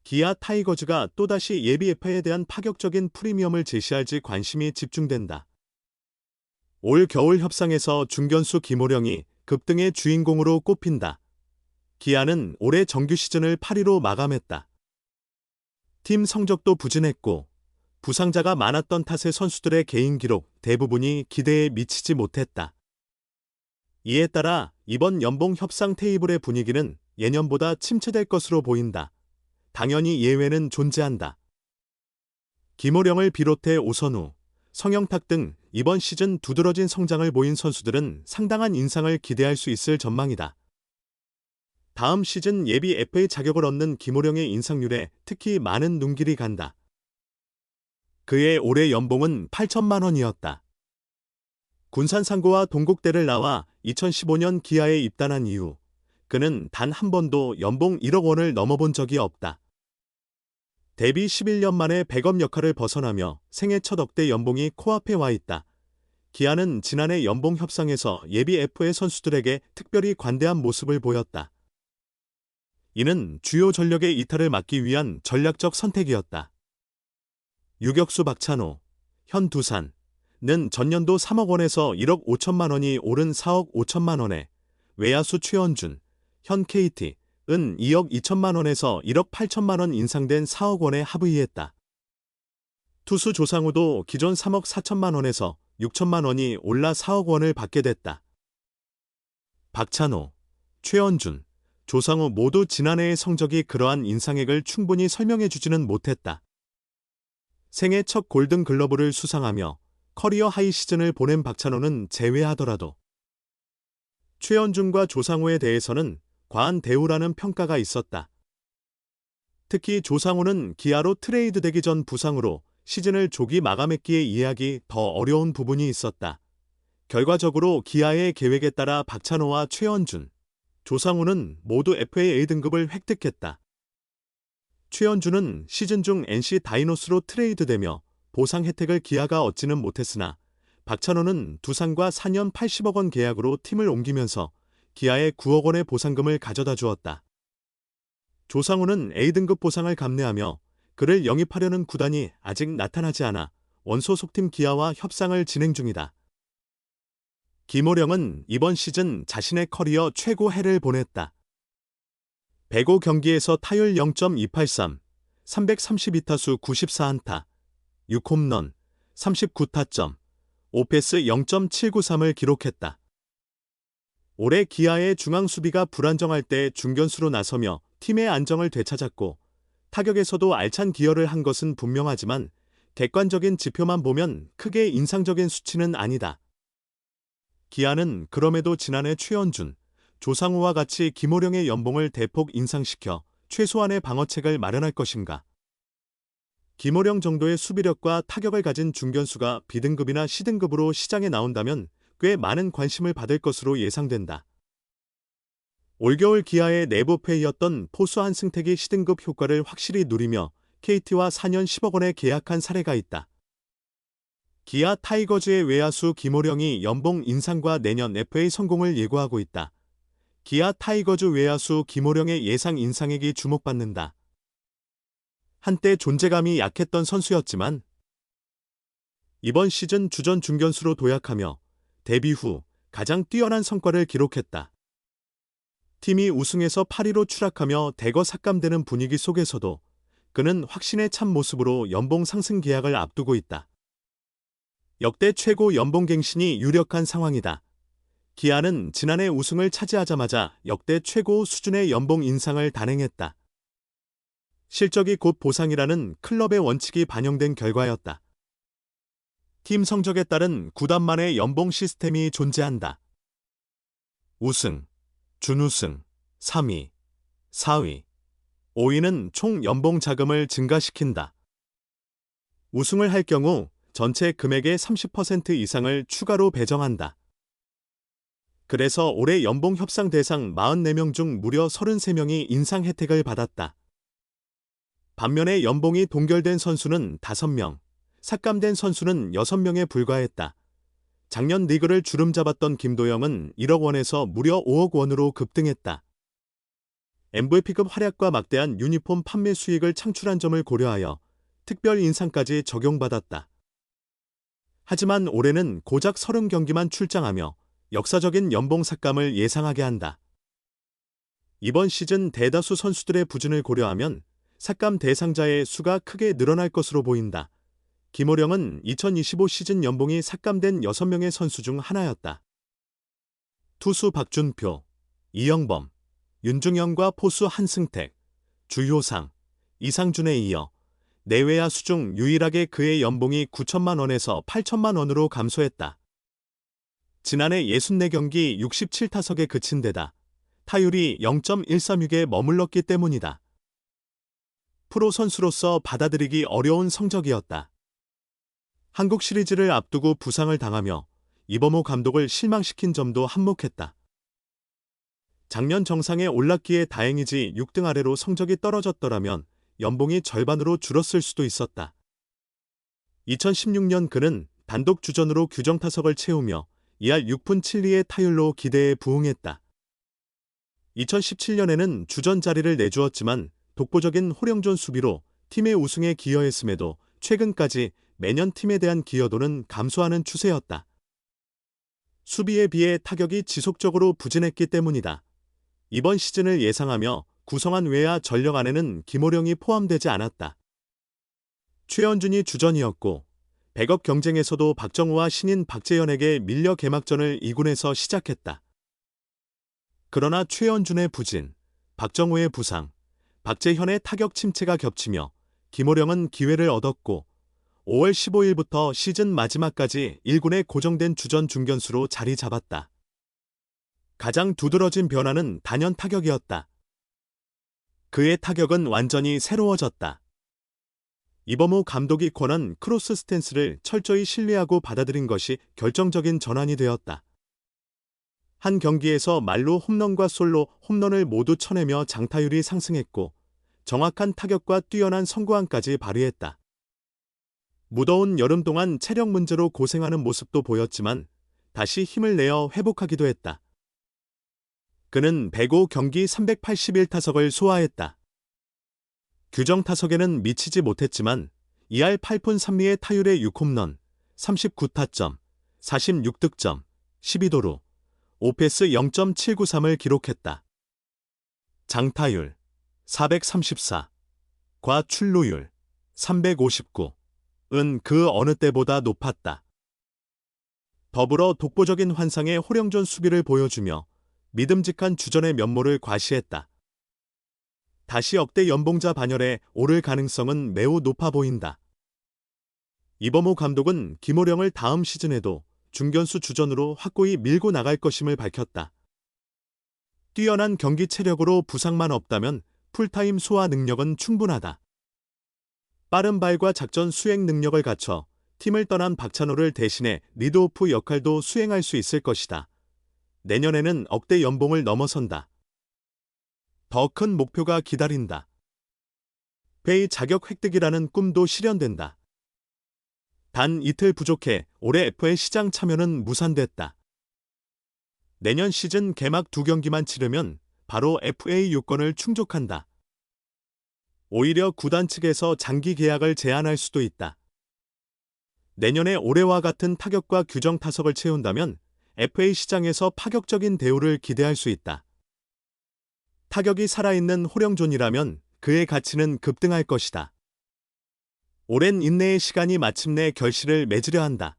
기아 타이거즈가 또다시 예비 FA에 대한 파격적인 프리미엄을 제시할지 관심이 집중된다. 올 겨울 협상에서 중견수 김호령이 급등의 주인공으로 꼽힌다. 기아는 올해 정규 시즌을 8위로 마감했다. 팀 성적도 부진했고 부상자가 많았던 탓에 선수들의 개인 기록 대부분이 기대에 미치지 못했다. 이에 따라 이번 연봉 협상 테이블의 분위기는 예년보다 침체될 것으로 보인다. 당연히 예외는 존재한다. 김호령을 비롯해 오선우, 성영탁 등 이번 시즌 두드러진 성장을 보인 선수들은 상당한 인상을 기대할 수 있을 전망이다. 다음 시즌 예비 FA 자격을 얻는 김호령의 인상률에 특히 많은 눈길이 간다. 그의 올해 연봉은 8천만 원이었다. 군산상고와 동국대를 나와 2015년 기아에 입단한 이후 그는 단 한 번도 연봉 1억 원을 넘어본 적이 없다. 데뷔 11년 만에 백업 역할을 벗어나며 생애 첫 억대 연봉이 코앞에 와 있다. 기아는 지난해 연봉 협상에서 예비 FA 선수들에게 특별히 관대한 모습을 보였다. 이는 주요 전력의 이탈을 막기 위한 전략적 선택이었다. 유격수 박찬호, 현 두산은 전년도 3억 원에서 1억 5천만 원이 오른 4억 5천만 원에, 외야수 최원준, 현 KT은 2억 2천만 원에서 1억 8천만 원 인상된 4억 원에 합의했다. 투수 조상우도 기존 3억 4천만 원에서 6천만 원이 올라 4억 원을 받게 됐다. 박찬호, 최원준, 조상우 모두 지난해의 성적이 그러한 인상액을 충분히 설명해주지는 못했다. 생애 첫 골든글러브를 수상하며 커리어 하이 시즌을 보낸 박찬호는 제외하더라도 최원준과 조상우에 대해서는 과한 대우라는 평가가 있었다. 특히 조상우는 기아로 트레이드되기 전 부상으로 시즌을 조기 마감했기에 이해하기 더 어려운 부분이 있었다. 결과적으로 기아의 계획에 따라 박찬호와 최원준, 조상우는 모두 FA A등급을 획득했다. 최원준은 시즌 중 NC 다이노스로 트레이드되며 보상 혜택을 기아가 얻지는 못했으나 박찬호는 두산과 4년 80억 원 계약으로 팀을 옮기면서 기아에 9억 원의 보상금을 가져다 주었다. 조상우는 A등급 보상을 감내하며 그를 영입하려는 구단이 아직 나타나지 않아 원소속팀 기아와 협상을 진행 중이다. 김호령은 이번 시즌 자신의 커리어 최고 해를 보냈다. 105경기에서 타율 0.283, 332타수 94안타, 6홈런, 39타점, 오패스 0.793을 기록했다. 올해 기아의 중앙 수비가 불안정할 때 중견수로 나서며 팀의 안정을 되찾았고 타격에서도 알찬 기여를 한 것은 분명하지만 객관적인 지표만 보면 크게 인상적인 수치는 아니다. 기아는 그럼에도 지난해 최원준, 조상우와 같이 김호령의 연봉을 대폭 인상시켜 최소한의 방어책을 마련할 것인가? 김호령 정도의 수비력과 타격을 가진 중견수가 B등급이나 C등급으로 시장에 나온다면 꽤 많은 관심을 받을 것으로 예상된다. 올겨울 기아의 내부 페이였던 포수 한승택이 C등급 효과를 확실히 누리며 KT와 4년 10억 원에 계약한 사례가 있다. 기아 타이거즈의 외야수 김호령이 연봉 인상과 내년 FA 성공을 예고하고 있다. 기아 타이거즈 외야수 김호령의 예상 인상액이 주목받는다. 한때 존재감이 약했던 선수였지만 이번 시즌 주전 중견수로 도약하며 데뷔 후 가장 뛰어난 성과를 기록했다. 팀이 우승에서 8위로 추락하며 대거 삭감되는 분위기 속에서도 그는 확신에 찬 모습으로 연봉 상승 계약을 앞두고 있다. 역대 최고 연봉 갱신이 유력한 상황이다. 기아는 지난해 우승을 차지하자마자 역대 최고 수준의 연봉 인상을 단행했다. 실적이 곧 보상이라는 클럽의 원칙이 반영된 결과였다. 팀 성적에 따른 구단만의 연봉 시스템이 존재한다. 우승, 준우승, 3위, 4위, 5위는 총 연봉 자금을 증가시킨다. 우승을 할 경우 전체 금액의 30% 이상을 추가로 배정한다. 그래서 올해 연봉 협상 대상 44명 중 무려 33명이 인상 혜택을 받았다. 반면에 연봉이 동결된 선수는 5명, 삭감된 선수는 6명에 불과했다. 작년 리그를 주름잡았던 김도영은 1억 원에서 무려 5억 원으로 급등했다. MVP급 활약과 막대한 유니폼 판매 수익을 창출한 점을 고려하여 특별 인상까지 적용받았다. 하지만 올해는 고작 30경기만 출장하며 역사적인 연봉 삭감을 예상하게 한다. 이번 시즌 대다수 선수들의 부진을 고려하면 삭감 대상자의 수가 크게 늘어날 것으로 보인다. 김호령은 2025 시즌 연봉이 삭감된 6명의 선수 중 하나였다. 투수 박준표, 이영범, 윤중영과 포수 한승택, 주효상, 이상준에 이어 내외야수 중 유일하게 그의 연봉이 9천만 원에서 8천만 원으로 감소했다. 지난해 64경기 67타석에 그친 데다 타율이 0.136에 머물렀기 때문이다. 프로 선수로서 받아들이기 어려운 성적이었다. 한국 시리즈를 앞두고 부상을 당하며 이범호 감독을 실망시킨 점도 한몫했다. 작년 정상에 올랐기에 다행이지 6등 아래로 성적이 떨어졌더라면 연봉이 절반으로 줄었을 수도 있었다. 2016년 그는 단독 주전으로 규정 타석을 채우며 2할 6푼 7리의 타율로 기대에 부응했다. 2017년에는 주전 자리를 내주었지만 독보적인 호령존 수비로 팀의 우승에 기여했음에도 최근까지 매년 팀에 대한 기여도는 감소하는 추세였다. 수비에 비해 타격이 지속적으로 부진했기 때문이다. 이번 시즌을 예상하며 구성한 외야 전력 안에는 김호령이 포함되지 않았다. 최현준이 주전이었고 100억 경쟁에서도 박정우와 신인 박재현에게 밀려 개막전을 2군에서 시작했다. 그러나 최현준의 부진, 박정우의 부상, 박재현의 타격 침체가 겹치며 김호령은 기회를 얻었고 5월 15일부터 시즌 마지막까지 1군에 고정된 주전 중견수로 자리 잡았다. 가장 두드러진 변화는 단연 타격이었다. 그의 타격은 완전히 새로워졌다. 이범호 감독이 권한 크로스 스탠스를 철저히 신뢰하고 받아들인 것이 결정적인 전환이 되었다. 한 경기에서 말로 홈런과 솔로 홈런을 모두 쳐내며 장타율이 상승했고 정확한 타격과 뛰어난 선구안까지 발휘했다. 무더운 여름 동안 체력 문제로 고생하는 모습도 보였지만 다시 힘을 내어 회복하기도 했다. 그는 105경기 381타석을 소화했다. 규정 타석에는 미치지 못했지만 2할 8푼 3리의 타율의 6홈런, 39타점, 46득점, 12도루, 오패스 0.793을 기록했다. 장타율 434, 과출루율 359은 그 어느 때보다 높았다. 더불어 독보적인 환상의 호령존 수비를 보여주며 믿음직한 주전의 면모를 과시했다. 다시 역대 연봉자 반열에 오를 가능성은 매우 높아 보인다. 이범호 감독은 김호령을 다음 시즌에도 중견수 주전으로 확고히 밀고 나갈 것임을 밝혔다. 뛰어난 경기 체력으로 부상만 없다면 풀타임 소화 능력은 충분하다. 빠른 발과 작전 수행 능력을 갖춰 팀을 떠난 박찬호를 대신해 리드오프 역할도 수행할 수 있을 것이다. 내년에는 억대 연봉을 넘어선다. 더 큰 목표가 기다린다. 페이 자격 획득이라는 꿈도 실현된다. 단 이틀 부족해 올해 FA 시장 참여는 무산됐다. 내년 시즌 개막 2경기만 치르면 바로 FA 요건을 충족한다. 오히려 구단 측에서 장기 계약을 제안할 수도 있다. 내년에 올해와 같은 타격과 규정 타석을 채운다면 FA 시장에서 파격적인 대우를 기대할 수 있다. 타격이 살아있는 호령존이라면 그의 가치는 급등할 것이다. 오랜 인내의 시간이 마침내 결실을 맺으려 한다.